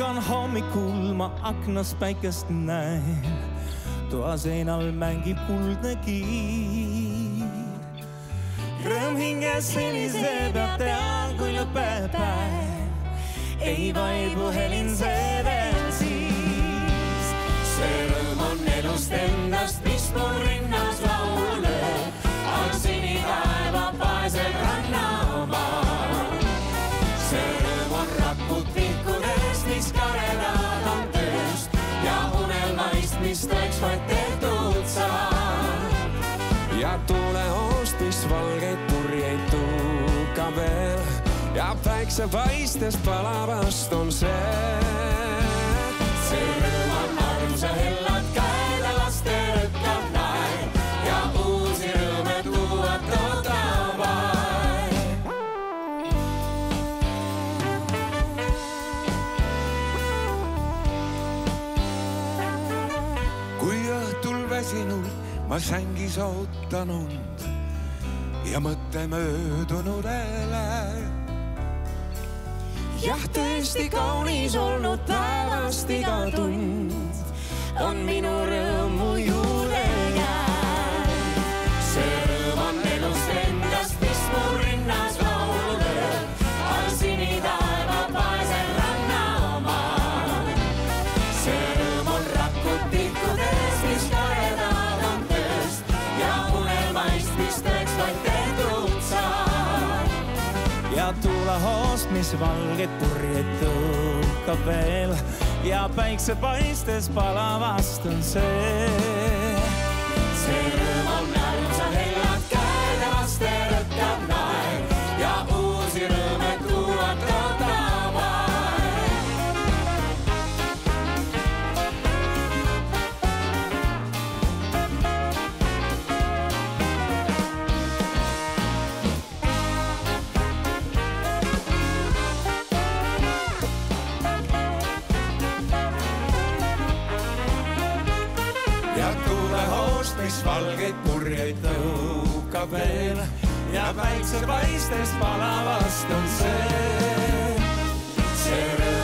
ärkan hommikul, ma aknast päikest näen. Toa seinal mängib kuldne kiir. Rõõm hinges seliseb ja tean, kui lõpeb päev. Ei vaibu helin see veel siis. See rõõm on elust endast, mis mu rinnas laulu lööb. All sinitaeva paesel rannamaal. See rõõm on rakud vihkudest, mis karedad on tööst. Ja unelmaist, mis tõeks vaid tehtud saab. Ja tulehoost, mis valgeid purjeid tuukab veel. Ja päiksepaistes palavast on see. See rõõm on armsa hellad käed ja laste rõkkab naer. Ja uusi rõõme tuuvad toodab aeg. Kui õhtul väsinul ma sängis ootan und ja mõte möödunudele. Jah, tõesti kaunis olnud päevast iga tund on minu rõõmu juurde jääb. See rõõm on elust endast, mis mu rinnas laulu lööb. All sinitaeva paesel rannamaal. See rõõm on rakud tihkudes, mis karedad on tööst. Ja unelmaist, mis tõeks vaid tehtud saab. Ja tulehoost, mis valgeid purjeid tõukab veel. Ja päiksepaistes palavast on see. See rõõm on armsa hellad käed ja laste rõkkab naer. Ja uusi rõõme tuuvad toodab aeg. Mis valgeid purjeid tõukab veel. Ja päiksepaistes palavast on see. See rõõm